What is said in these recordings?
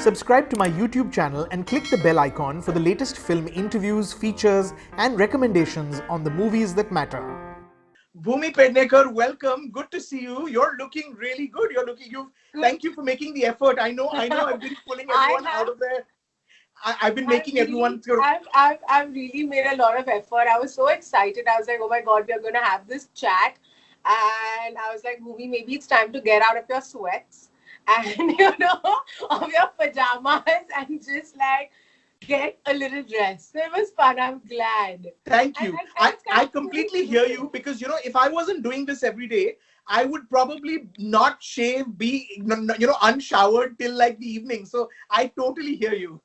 Subscribe to my YouTube channel and click the bell icon for the latest film interviews, features, and recommendations on the movies that matter. Bhumi Pednekar, welcome. Good to see you. You're looking really good. Thank you for making the effort. I know. I've been pulling everyone out of there. I've been making everyone sort of. I've really made a lot of effort. I was so excited. I was like, oh my God, we're going to have this chat. And I was like, Bhumi, maybe it's time to get out of your sweats and, of your pajamas and just like get a little dress. So it was fun. I'm glad. Thank you. I completely hear you because, if I wasn't doing this every day, I would probably not shave, be, unshowered till like the evening. So I totally hear you.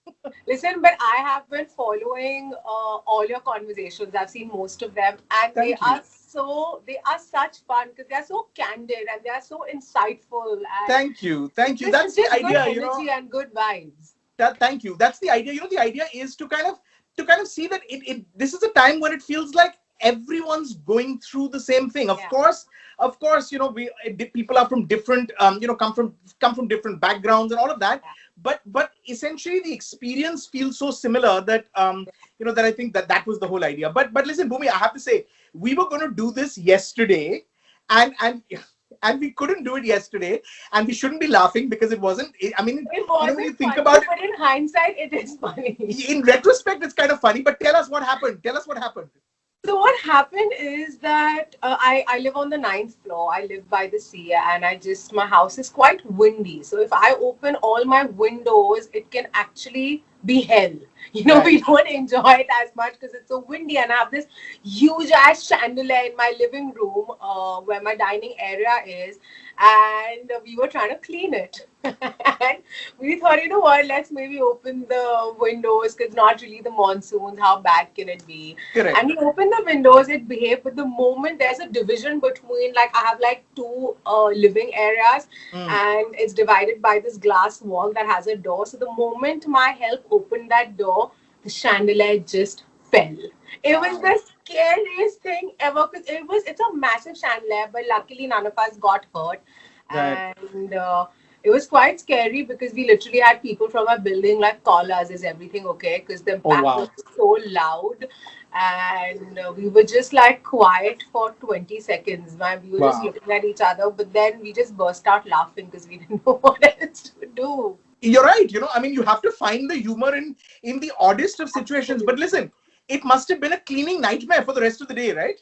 Listen, but I have been following all your conversations. I've seen most of them, and they are such fun because they are so candid and they are so insightful. And thank you. That's the idea, good energy and good vibes. Thank you. That's the idea. The idea is to kind of see that this is a time when it feels like everyone's going through the same thing. Of course, people are from different, come from different backgrounds and all of that. Yeah. But essentially, the experience feels so similar that that I think that was the whole idea. But listen, Bhumi, I have to say, we were going to do this yesterday, and we couldn't do it yesterday, and we shouldn't be laughing because it wasn't. It wasn't when you think funny, about it, but in hindsight, it is funny. In retrospect, it's kind of funny. But tell us what happened. So what happened is that I live on the 9th floor. I live by the sea, and my house is quite windy. So if I open all my windows, it can actually be hell. Right. We don't enjoy it as much because it's so windy, and I have this huge ass chandelier in my living room where my dining area is, and we were trying to clean it. And we thought, what, let's maybe open the windows because not really the monsoons, how bad can it be? Correct. And we opened the windows, it behaved, but the moment there's a division between, like, I have like two living areas and it's divided by this glass wall that has a door. So the moment my help opened that door, the chandelier just fell. It was the scariest thing ever because it's a massive chandelier, but luckily none of us got hurt. Right. And it was quite scary because we literally had people from our building like call us, is everything okay? Because the impact was so loud. And we were just like quiet for 20 seconds. We were just looking at each other, but then we just burst out laughing because we didn't know what else to do. You're right. You have to find the humor in the oddest of situations. But listen, it must have been a cleaning nightmare for the rest of the day, right?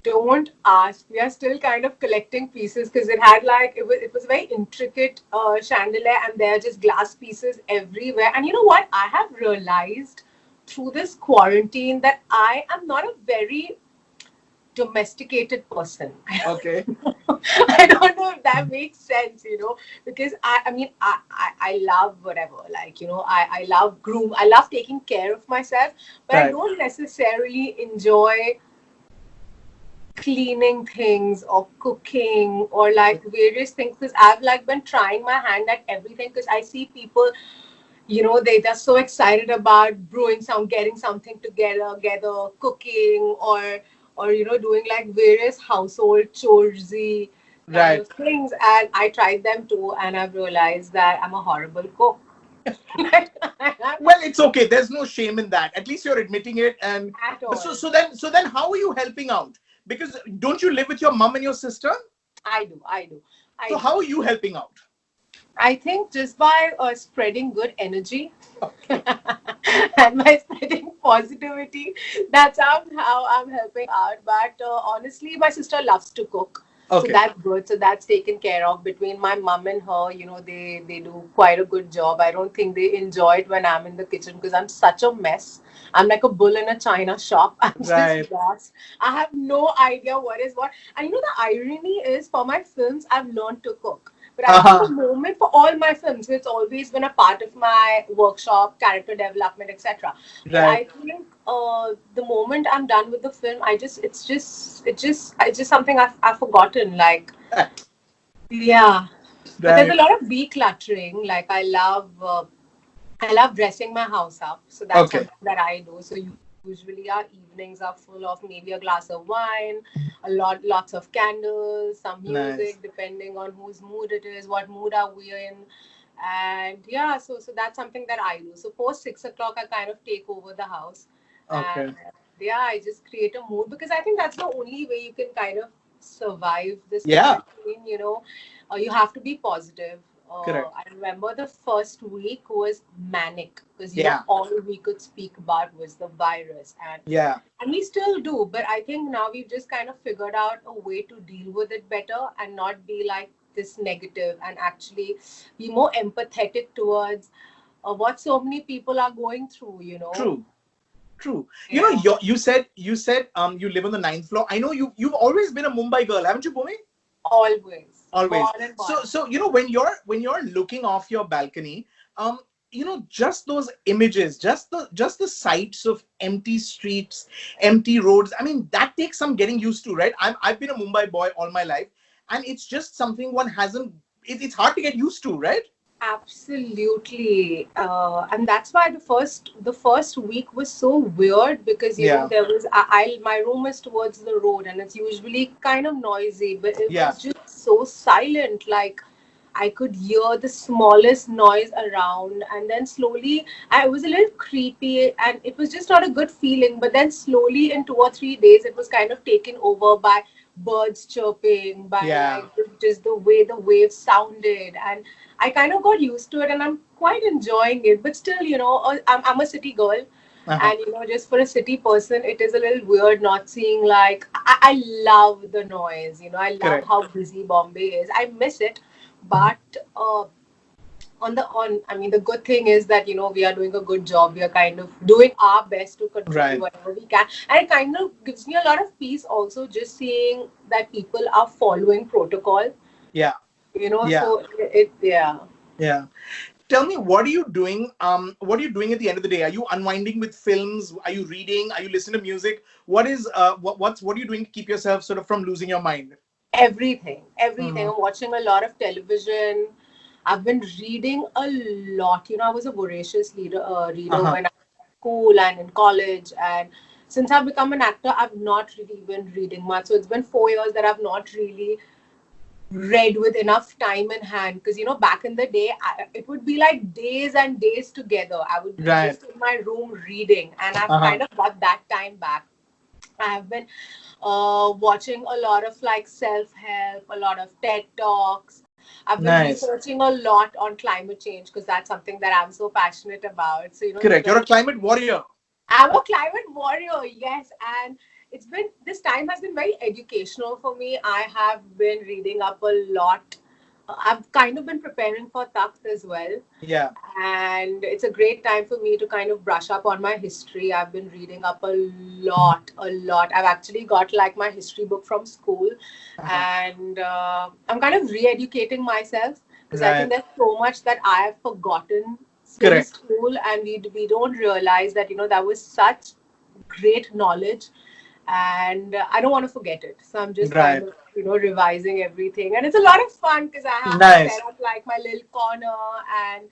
Don't ask. We are still kind of collecting pieces because it had it was a very intricate chandelier, and there are just glass pieces everywhere. And you know what? I have realized through this quarantine that I am not a very domesticated person. Okay. I don't know if that makes sense, because I love whatever, I love taking care of myself, but right. I don't necessarily enjoy cleaning things or cooking or like various things because I've been trying my hand at everything because I see people, they're so excited about getting something together, cooking or doing like various household choresy kind of things, and I tried them too, and I've realized that I'm a horrible cook. Well, it's okay. There's no shame in that. At least you're admitting it. And so then how are you helping out? Because don't you live with your mom and your sister? I do. So how are you helping out? I think just by spreading good energy and by spreading positivity. That's how I'm helping out. But honestly, my sister loves to cook. Okay. So that's good. So that's taken care of between my mom and her. They do quite a good job. I don't think they enjoy it when I'm in the kitchen because I'm such a mess. I'm like a bull in a china shop. I'm just lost. I have no idea what is what. And the irony is for my films, I've learned to cook. But I think the moment for all my films, it's always been a part of my workshop, character development, etc. Right. But I think the moment I'm done with the film, it's just something I've forgotten. Like, yeah. Right. But there's a lot of decluttering. Like I love dressing my house up. So that's something that I do. So usually our evenings are full of maybe a glass of wine, lots of candles, some music, depending on whose mood it is, what mood are we in. And yeah, so that's something that I do. So post 6 o'clock, I kind of take over the house, and Okay. yeah, I just create a mood because I think that's the only way you can kind of survive this Yeah. quarantine. You have to be positive. Correct. I remember the first week was manic because Yeah. all we could speak about was the virus, and Yeah. we still do, but I think now we've just kind of figured out a way to deal with it better and not be like this negative and actually be more empathetic towards what so many people are going through. True. True. Yeah, You said you live on the ninth floor. I know you've always been a Mumbai girl, haven't you, Bhumi? always. Always. Born and So born. so when you're looking off your balcony, just those images, just the sights of empty streets, empty roads. I mean, that takes some getting used to, right? I've been a Mumbai boy all my life, and it's just something one hasn't. It's hard to get used to, right? Absolutely, and that's why the first week was so weird because Yeah. there was my room is towards the road and it's usually kind of noisy, but it Yeah. was just so silent. Like I could hear the smallest noise around, and then slowly, I was a little creepy, and it was just not a good feeling. But then slowly, in 2 or 3 days, it was kind of taken over by birds chirping, by Yeah. like just the way the waves sounded, and I kind of got used to it, and I'm quite enjoying it. But still, I'm a city girl, Uh-huh. and just for a city person, it is a little weird not seeing like I love the noise. I love Correct. how busy Bombay is. I miss it, but I mean, the good thing is that we are doing a good job. We are kind of doing our best to control Right. whatever we can, and it kind of gives me a lot of peace also just seeing that people are following protocol. Yeah. Yeah. So it yeah. Yeah. Tell me, what are you doing at the end of the day? Are you unwinding with films? Are you reading? Are you listening to music? What are you doing to keep yourself sort of from losing your mind? Everything. Hmm. I'm watching a lot of television. I've been reading a lot. I was a voracious reader Uh-huh. when I was in school and in college. And since I've become an actor, I've not really been reading much. So it's been 4 years that I've not really read with enough time in hand. Because, back in the day, it would be like days and days together. I would be Right. just in my room reading. And I've Uh-huh. kind of got that time back. I have been watching a lot of like self help, a lot of TED Talks. I've been Nice. researching a lot on climate change because that's something that I'm so passionate about. So, it's Correct. You're been, a climate warrior. I'm a climate warrior, yes. And this time has been very educational for me. I have been reading up a lot. I've kind of been preparing for Takht as well, Yeah. and it's a great time for me to kind of brush up on my history. I've been reading up a lot. I've actually got like my history book from school, Uh-huh. and I'm kind of re-educating myself because I think Right. there's so much that I have forgotten since Correct. school, and we don't realize that that was such great knowledge, and I don't want to forget it. So I'm just kind Right. of revising everything, and it's a lot of fun because I set Nice. up like my little corner, and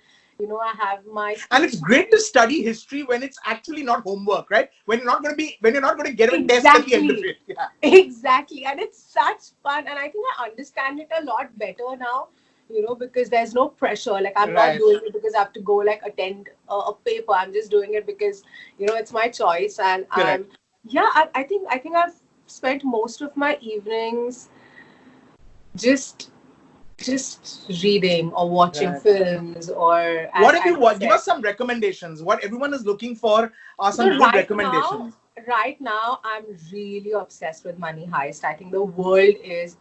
I have my And school it's great to sheet. study history when it's actually not homework, right? When you're not going to get a test at the end of Exactly, it. Yeah. exactly, and it's such fun, and I think I understand it a lot better now. Because there's no pressure. Like I'm not Right. doing it because I have to go like attend a paper. I'm just doing it because it's my choice, and Correct. yeah. I think I've spent most of my evenings just just reading or watching Right. films or What as have you you watched? Give said. us some recommendations. What everyone is looking for are So some good recommendations. right now, I'm really obsessed with Money Heist. I think the world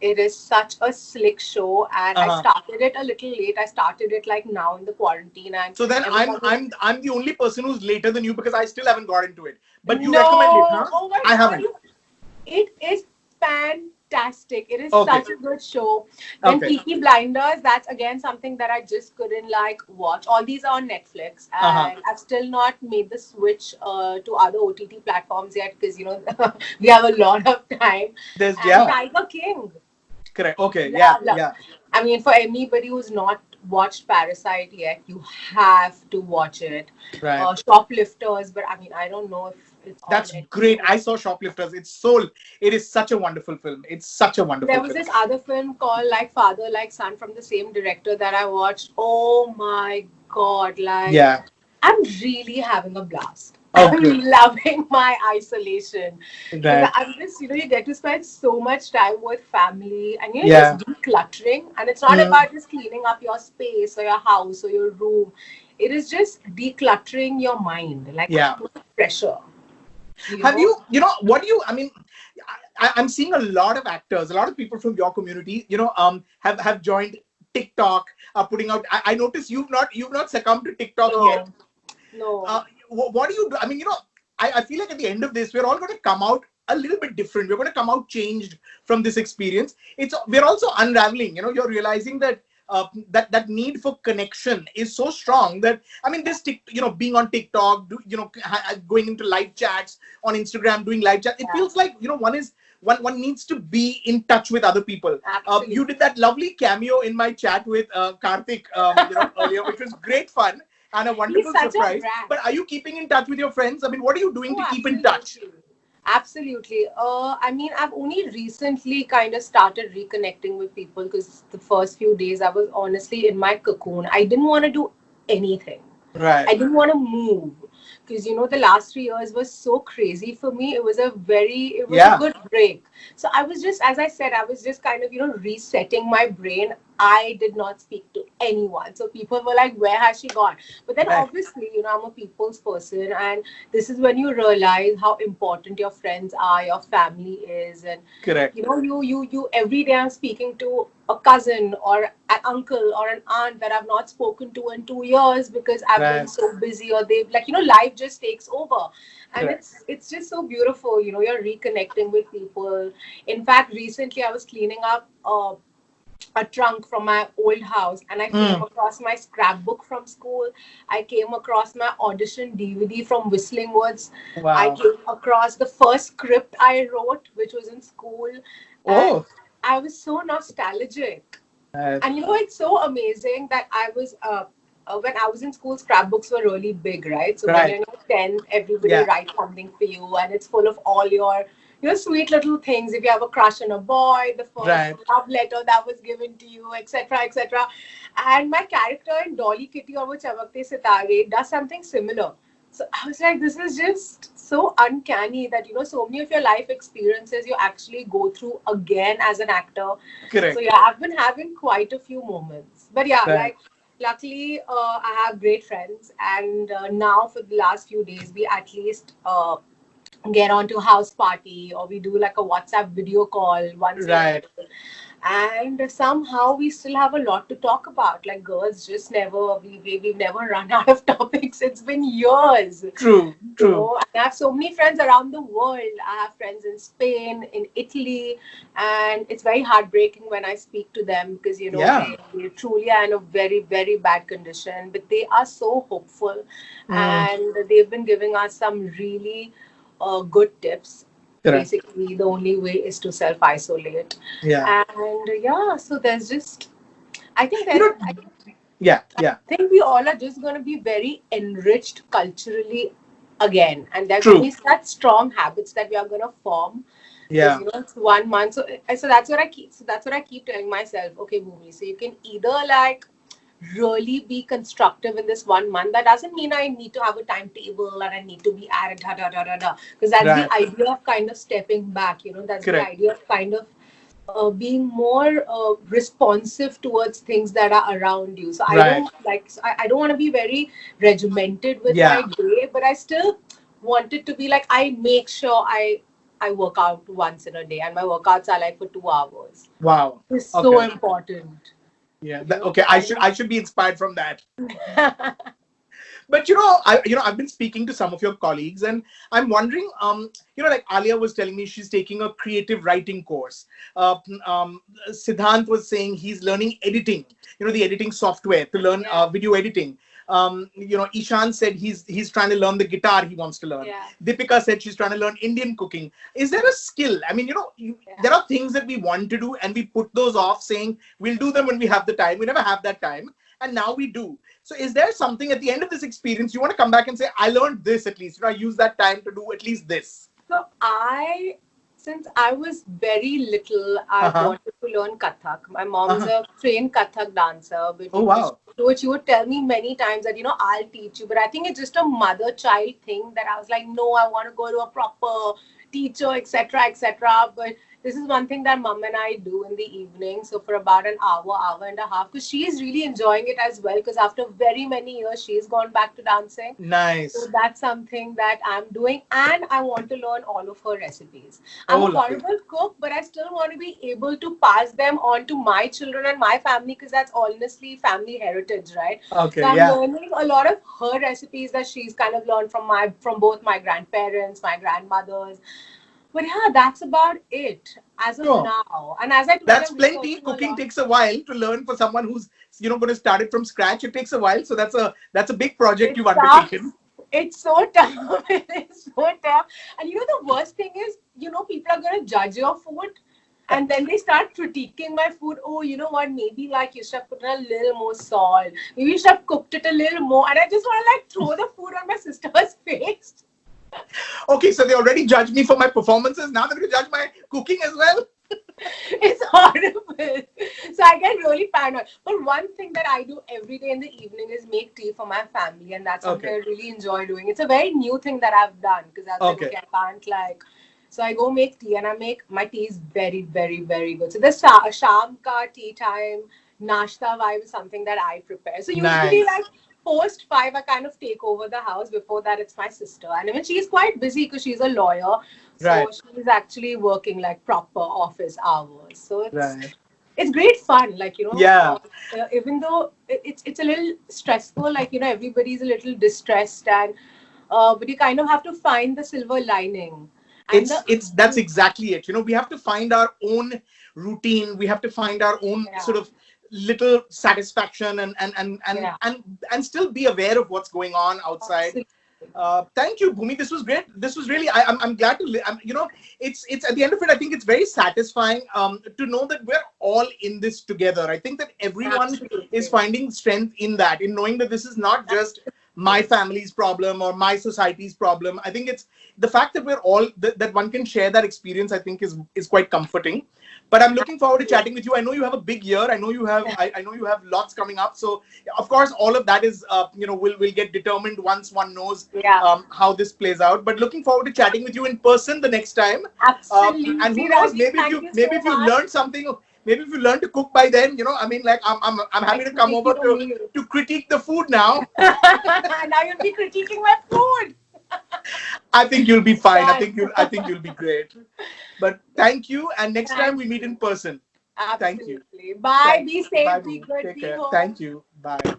it is such a slick show, and I Uh-huh. started it a little late. I started it like now in the quarantine, and So then I'm everybody. I'm I'm the only person who's later than you because I still haven't got into it. But you recommend it, No, huh? oh my I God, haven't. it is fantastic. It is Okay. such a good show. Then Okay. Peaky Blinders, that's again something that I just couldn't like watch. All these are on Netflix, Uh-huh. and I've still not made the switch to other OTT platforms yet because we have a lot of time. There's And yeah. Tiger King, Correct. Okay. Yeah. love, love. Yeah. I mean, for anybody who's not watched Parasite yet, you have to watch it. Right. Shoplifters, but I mean, I don't know It's That's already great. so. I saw Shoplifters. It is such a wonderful film. It's such a wonderful There was film. this other film called like Father Like Son from the same director that I watched. Oh my god, like Yeah. I'm really having a blast. Oh, I'm good. loving my isolation because Right. I'm just, you get to spend so much time with family and you're just Yeah. decluttering. And it's not Mm. about just cleaning up your space or your house or your room. It is just decluttering your mind, like Yeah. pressure, you Have know? you, what do you, I mean, I'm seeing a lot of actors, a lot of people from your community, have joined TikTok, putting out. I noticed you've not succumbed to TikTok yet. No, no. What do you do? I mean, I feel like at the end of this, we're all going to come out a little bit different. We're going to come out changed from this experience. We're also unraveling. You're realizing that that need for connection is so strong that, I mean, being on TikTok, going into live chats on Instagram, doing live chat, it Yeah, feels like one needs to be in touch with other people. absolutely. You did that lovely cameo in my chat with Karthik, earlier, which was great fun and a He's wonderful such a surprise. brat. But are you keeping in touch with your friends? I mean, what are you doing Oh, to keep in touch? absolutely. Absolutely. I mean, I've only recently kind of started reconnecting with people because the first few days I was honestly in my cocoon. I didn't want to do anything. Right. I didn't want to move because the last 3 years was so crazy for me. It was a Yeah. good break. So I was just, as I said, I was just kind of resetting my brain. I did not speak to anyone. So people were like, "Where has she gone?" But then Right. obviously, I'm a people's person, and this is when you realize how important your friends are, your family is, and Correct. you every day I'm speaking to a cousin or an uncle or an aunt that I've not spoken to in 2 years because I've been Right. so busy or they've like life just takes over. And Correct. it's just so beautiful, you're reconnecting with people. In fact, recently I was cleaning up a trunk from my old house and I came Mm. across my scrapbook from school. I came across my audition DVD from Whistling Woods. I Wow. came across the first script I wrote, which was in school. And Oh. I was so nostalgic. Right. And it's so amazing that when I was in school, scrapbooks were really big, right? So when you're Right. in your 10th, everybody Yeah. writes something for you, and it's full of all your sweet little things. If you have a crush on a boy, the first Right. love letter that was given to you, etc., etc. And my character in Dolly Kitty or Chavakte Sitare does something similar. So I was like, this is just so uncanny that so many of your life experiences you actually go through again as an actor. So Correct. yeah, I've been having quite a few moments. But yeah, Right. like luckily I have great friends, and now for the last few days we at least get onto house party or we do like a WhatsApp video call once in a Right. while. And somehow we still have a lot to talk about. Like girls just never we've never run out of topics. It's been years. True. True. I have so many friends around the world. I have friends in Spain, in Italy, and it's very heartbreaking when I speak to them because Yeah. they truly are in a very, very bad condition, but they are so hopeful, Mm. and they've been giving us some really good tips. Correct. Basically, the only way is to self isolate, Yeah. and yeah, so there's just I think You there's know. Yeah. I Yeah. think we all are just going to be very enriched culturally again, and there are going to True. be such strong habits that we are going to form because Yeah. it's 1 month. So that's what I keep. So that's what I keep telling myself. Okay, Bhumi. So you can either like really be constructive in this 1 month. That doesn't mean I need to have a timetable and I need to be at it, da da da da da. Because that's the Right. idea of kind of stepping back. That's the Correct. idea of kind of being more responsive towards things that are around you. So I Right. don't like, I don't want to be very regimented with my Yeah. day, but I still want it to be like I make sure I work out once in a day, and my workouts are like for 2 hours. Wow. It's so Okay. important. Yeah. Okay. I I should I should be inspired from that. know. But I've been speaking to some of your colleagues, and I'm wondering, like Alia was telling me she's taking a creative writing course. Uh, Siddhant was saying he's learning editing, the editing software to learn Yeah. video editing. Ishan said he's trying to learn the guitar he wants to learn. Yeah. Deepika said she's trying to learn Indian cooking. Is there a skill? I mean, Yeah. there are things that we want to do, and we put those off, saying we'll do them when we have the time. We never have that time. and now we do. So is there something at the end of this experience you want to come back and say, I learned this at least, I used that time to do at least this? So since I was very little, I wanted to learn Kathak. My mom's a trained Kathak dancer, but oh wow, she would tell me many times that I'll teach you. But I think it's just a mother-child thing that I was like, no, I want to go to a proper teacher, etc., etc. But this is one thing that mom and I do in the evening. So for about an hour and a half, because she's really enjoying it as well. Because after very many years, she's gone back to dancing. Nice. So that's something that I'm doing, and I want to learn all of her recipes. Oh, I'm a lovely. horrible cook, but I still want to be able to pass them on to my children and my family, because that's honestly family heritage, right? Okay, So I'm yeah. learning a lot of her recipes that she's kind of learned from both my grandparents, my grandmothers. But yeah, that's about it as of Sure. now. And as I told That's I'm plenty. researching a Cooking lot. takes a while to learn for someone who's going to start it from scratch. It takes a while, so that's a big project you've undertaken. It's so tough. It's so tough. And the worst thing is, people are going to judge your food. And then they start critiquing my food. Oh, you know what? Maybe like you should have put in a little more salt. Maybe you should have cooked it a little more. And I just want to like throw the food on my sister's face. Okay, so they already judged me for my performances. Now they're going to judge my cooking as well. It's horrible. So I get really paranoid. But one thing that I do every day in the evening is make tea for my family. And that's something I really enjoy doing. It's a very new thing that I've done. Because I was like, okay, I can't like... So I go make tea, and my tea is very, very, very good. So the sham ka tea time, nashta vibe is something that I prepare. So usually like post 5, I kind of take over the house. Before that, it's my sister. And even she's quite busy because she's a lawyer. So she's actually working like proper office hours. So it's great fun. Like, even though it's a little stressful, like, everybody's a little distressed, and but you kind of have to find the silver lining. That's exactly it. We have to find our own routine. We have to find our own sort of little satisfaction and still be aware of what's going on outside. Thank you, Bhumi. This was great. This was really, I'm glad to, it's at the end of it, I think it's very satisfying to know that we're all in this together. I think that everyone is finding strength in that, in knowing that this is not just my family's problem or my society's problem. I think it's the fact that we're all, that one can share that experience, I think is quite comforting. But I'm looking forward to chatting with you. I know you have a big year. I know you have I know you have lots coming up. So of course all of that is will get determined once one knows how this plays out. But looking forward to chatting with you in person the next time. Absolutely. And who knows, maybe if you learned something, maybe if you learn to cook by then, I'm happy to come over to critique the food now. Now you'll be critiquing my food. I think you'll be fine. I think you'll be great. But thank you, and next time we meet in person. Absolutely. Thank you. Bye. Be safe. Bye, be Bhumi. good. Take be care. home. Thank you. Bye.